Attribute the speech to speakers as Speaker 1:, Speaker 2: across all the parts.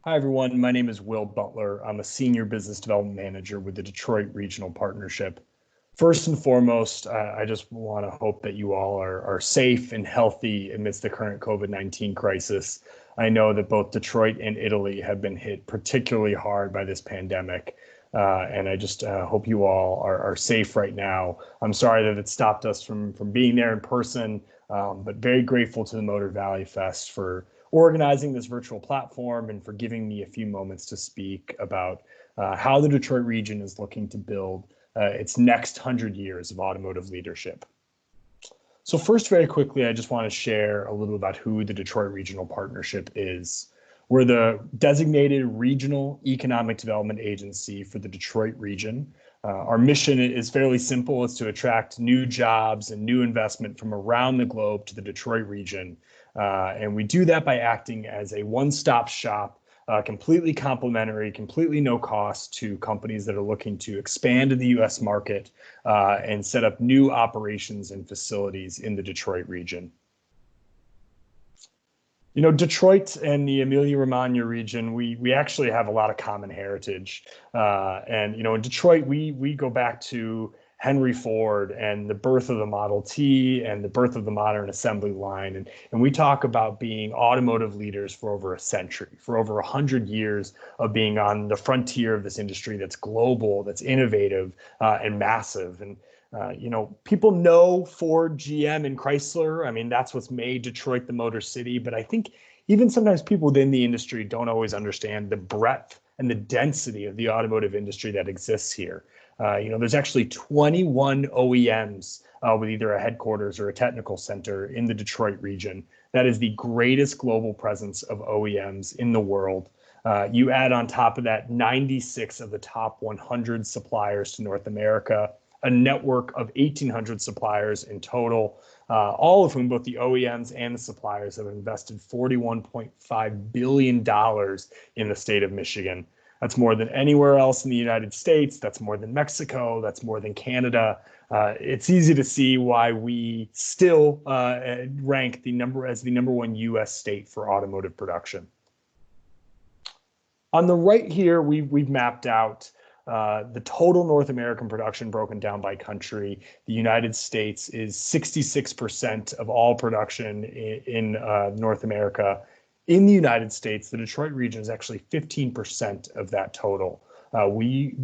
Speaker 1: Hi, everyone. My name is Will Butler. I'm a Senior Business Development Manager with the Detroit Regional Partnership. First and foremost, I just want to hope that you all are safe and healthy amidst the current COVID-19 crisis. I know that both Detroit and Italy have been hit particularly hard by this pandemic. And I just hope you all are safe right now. I'm sorry that it stopped us from being there in person, but very grateful to the Motor Valley Fest for organizing this virtual platform and for giving me a few moments to speak about how the Detroit region is looking to build its next 100 years of automotive leadership. So first, very quickly, I just want to share a little about who the Detroit Regional Partnership is. We're the designated regional economic development agency for the Detroit region. Our mission is fairly simple. It's to attract new jobs and new investment from around the globe to the Detroit region. And we do that by acting as a one-stop shop, completely complimentary, completely no cost to companies that are looking to expand in the U.S. market and set up new operations and facilities in the Detroit region. You know, Detroit and the Emilia-Romagna region, we actually have a lot of common heritage. And, you know, in Detroit, we go back to Henry Ford and the birth of the Model T and the birth of the modern assembly line. And we talk about being automotive leaders for over a century, for over 100 years of being on the frontier of this industry that's global, that's innovative, and massive. And you know, people know Ford, GM, and Chrysler. I mean, that's what's made Detroit the Motor City. But I think even sometimes people within the industry don't always understand the breadth and the density of the automotive industry that exists here. You know, there's actually 21 OEMs with either a headquarters or a technical center in the Detroit region. That is the greatest global presence of OEMs in the world. You add on top of that 96 of the top 100 suppliers to North America, a network of 1,800 suppliers in total, all of whom, both the OEMs and the suppliers, have invested $41.5 billion in the state of Michigan. That's more than anywhere else in the United States. That's more than Mexico. That's more than Canada. It's easy to see why we still rank as the number one U.S. state for automotive production. On the right here, we've mapped out the total North American production broken down by country. The United States is 66% of all production in North America. In the United States, the Detroit region is actually 15% of that total. We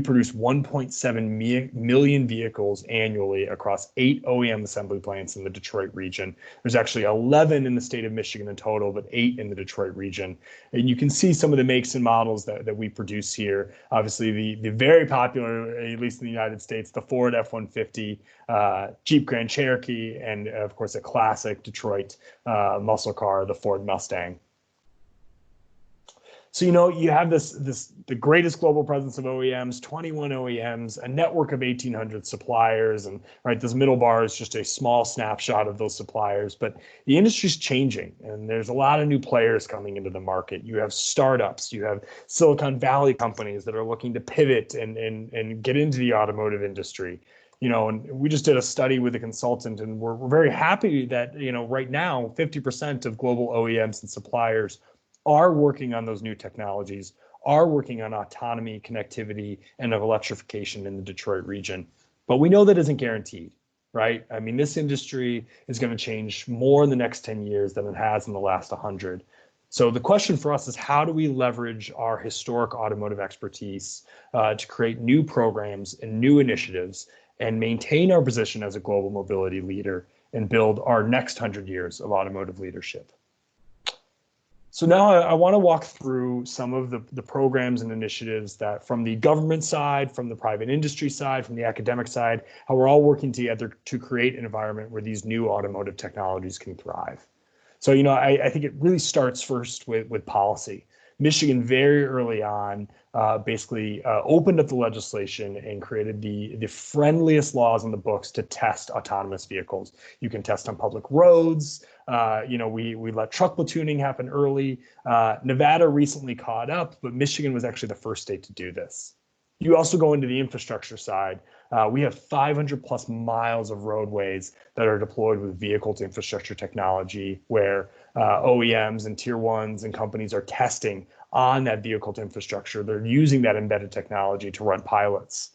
Speaker 1: produce 1.7 million vehicles annually across 8 OEM assembly plants in the Detroit region. There's actually 11 in the state of Michigan in total, but 8 in the Detroit region. And you can see some of the makes and models that we produce here. Obviously, the very popular, at least in the United States, the Ford F-150, Jeep Grand Cherokee, and of course, a classic Detroit muscle car, the Ford Mustang. So, you know, you have the greatest global presence of OEMs, 21 OEMs, a network of 1,800 suppliers. And right, this middle bar is just a small snapshot of those suppliers. But the industry's changing, and there's a lot of new players coming into the market. You have startups, you have Silicon Valley companies that are looking to pivot and get into the automotive industry. You know, and we just did a study with a consultant, and we're very happy that, you know, right now, 50% of global OEMs and suppliers are working on those new technologies, are working on autonomy, connectivity, and of electrification in the Detroit region. But we know that isn't guaranteed, right? I mean, this industry is going to change more in the next 10 years than it has in the last 100. So the question for us is, how do we leverage our historic automotive expertise to create new programs and new initiatives and maintain our position as a global mobility leader and build our next 100 years of automotive leadership? So now I want to walk through some of the programs and initiatives that, from the government side, from the private industry side, from the academic side, how we're all working together to create an environment where these new automotive technologies can thrive. So, you know, I think it really starts first with policy. Michigan very early on basically opened up the legislation and created the friendliest laws in the books to test autonomous vehicles. You can test on public roads. You know, we let truck platooning happen early. Nevada recently caught up, but Michigan was actually the first state to do this. You also go into the infrastructure side. We have 500 plus miles of roadways that are deployed with vehicle to infrastructure technology, where OEMs and tier ones and companies are testing on that vehicle infrastructure. They're using that embedded technology to run pilots.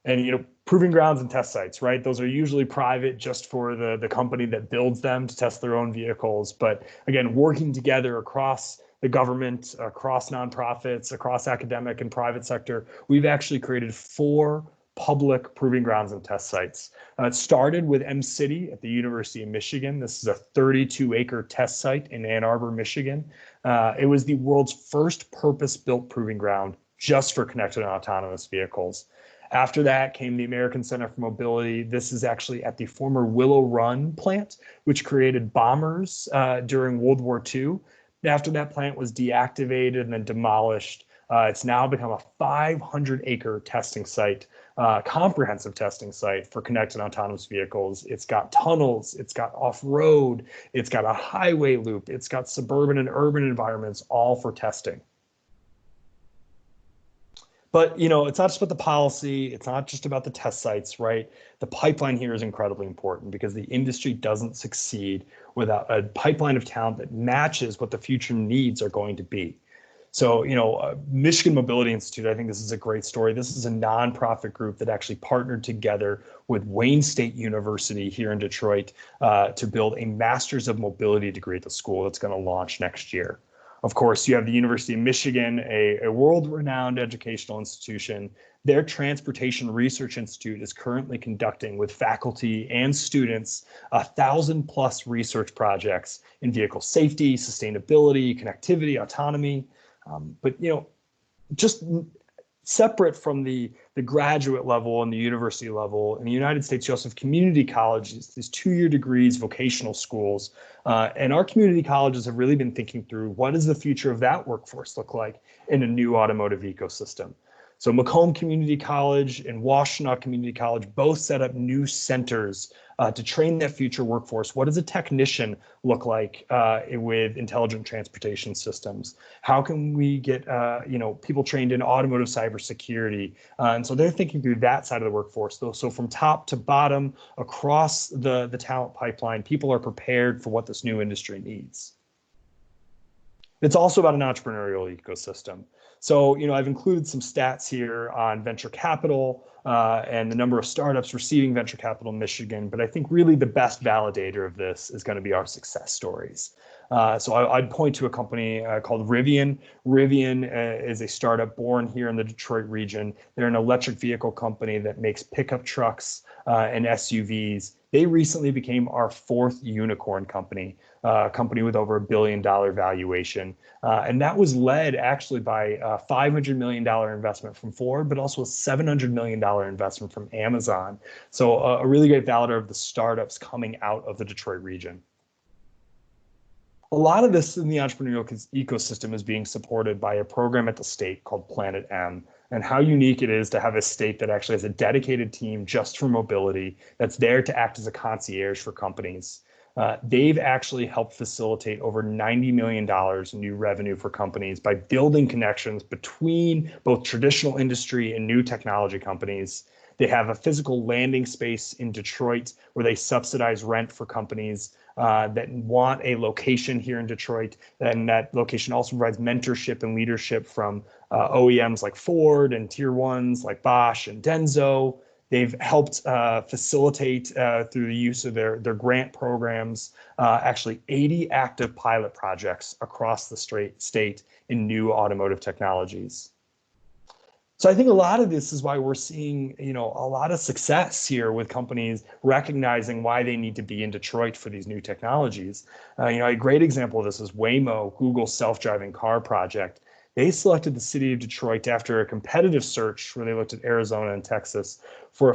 Speaker 1: And, proving grounds and test sites, right? Those are usually private just for the company that builds them to test their own vehicles. But again, working together across the government, across nonprofits, across academic and private sector, we've actually created 4 public proving grounds and test sites. It started with M-City at the University of Michigan. This is a 32-acre test site in Ann Arbor, Michigan. It was the world's first purpose-built proving ground just for connected and autonomous vehicles. After that came the American Center for Mobility. This is actually at the former Willow Run plant, which created bombers during World War II. After that plant was deactivated and then demolished, it's now become a 500-acre testing site, comprehensive testing site for connected autonomous vehicles. It's got tunnels, it's got off-road, it's got a highway loop, it's got suburban and urban environments, all for testing. But, it's not just about the policy. It's not just about the test sites, right? The pipeline here is incredibly important because the industry doesn't succeed without a pipeline of talent that matches what the future needs are going to be. So, Michigan Mobility Institute, I think this is a great story. This is a nonprofit group that actually partnered together with Wayne State University here in Detroit to build a Master's of Mobility degree at the school that's going to launch next year. Of course, you have the University of Michigan, a world-renowned educational institution. Their Transportation Research Institute is currently conducting with faculty and students 1,000+ research projects in vehicle safety, sustainability, connectivity, autonomy. But just separate from the graduate level and the university level, in the United States, you also have community colleges, these 2-year degrees, vocational schools. And our community colleges have really been thinking through what does the future of that workforce look like in a new automotive ecosystem. So Macomb Community College and Washtenaw Community College both set up new centers to train that future workforce. What does a technician look like with intelligent transportation systems? How can we get people trained in automotive cybersecurity? And so they're thinking through that side of the workforce. So from top to bottom, across the talent pipeline, people are prepared for what this new industry needs. It's also about an entrepreneurial ecosystem. So, I've included some stats here on venture capital and the number of startups receiving venture capital in Michigan, but I think really the best validator of this is going to be our success stories. So I'd point to a company called Rivian. Rivian is a startup born here in the Detroit region. They're an electric vehicle company that makes pickup trucks and SUVs. They recently became our 4th unicorn company, a company with over $1 billion valuation. And that was led actually by a $500 million investment from Ford, but also a $700 million investment from Amazon. So a really great validator of the startups coming out of the Detroit region. A lot of this in the entrepreneurial ecosystem is being supported by a program at the state called Planet M. And how unique it is to have a state that actually has a dedicated team just for mobility that's there to act as a concierge for companies. They've actually helped facilitate over $90 million in new revenue for companies by building connections between both traditional industry and new technology companies. They have a physical landing space in Detroit where they subsidize rent for companies that want a location here in Detroit. And that location also provides mentorship and leadership from OEMs like Ford and tier ones like Bosch and Denso. They've helped facilitate through the use of their grant programs, actually 80 active pilot projects across the state in new automotive technologies. So I think a lot of this is why we're seeing, a lot of success here with companies recognizing why they need to be in Detroit for these new technologies. A great example of this is Waymo, Google's self-driving car project. They selected the city of Detroit after a competitive search where they looked at Arizona and Texas for a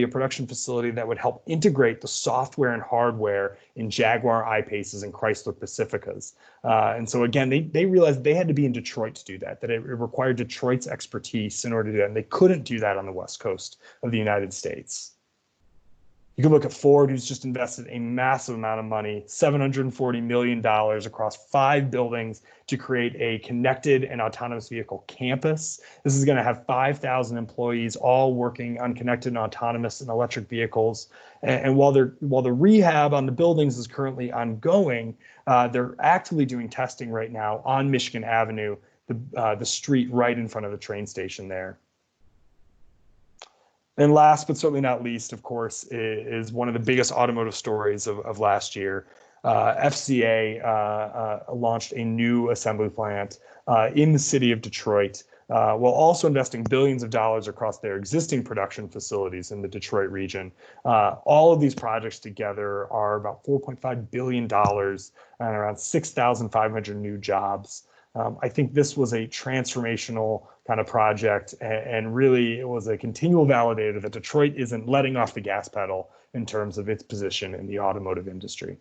Speaker 1: production facility that would help integrate the software and hardware in Jaguar I-Paces and Chrysler Pacificas. And so again, they realized they had to be in Detroit to do that it required Detroit's expertise in order to do that. And they couldn't do that on the West Coast of the United States. You can look at Ford, who's just invested a massive amount of money, $740 million across 5 buildings to create a connected and autonomous vehicle campus. This is going to have 5,000 employees all working on connected and autonomous and electric vehicles. And while the rehab on the buildings is currently ongoing, they're actively doing testing right now on Michigan Avenue, the street right in front of the train station there. And last but certainly not least, of course, is one of the biggest automotive stories of last year. FCA launched a new assembly plant in the city of Detroit, while also investing billions of dollars across their existing production facilities in the Detroit region. All of these projects together are about $4.5 billion and around 6,500 new jobs. I think this was a transformational kind of project, and really it was a continual validator that Detroit isn't letting off the gas pedal in terms of its position in the automotive industry.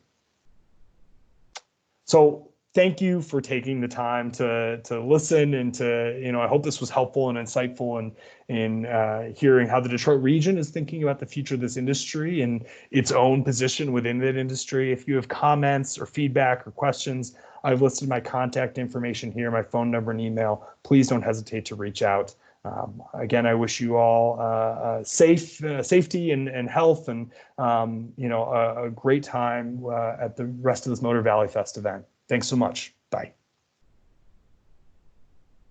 Speaker 1: So thank you for taking the time to listen, and I hope this was helpful and insightful in hearing how the Detroit region is thinking about the future of this industry and its own position within that industry. If you have comments or feedback or questions, I've listed my contact information here, my phone number and email. Please don't hesitate to reach out. Again, I wish you all safety and health, and a great time at the rest of this Motor Valley Fest event. Thanks so much. Bye.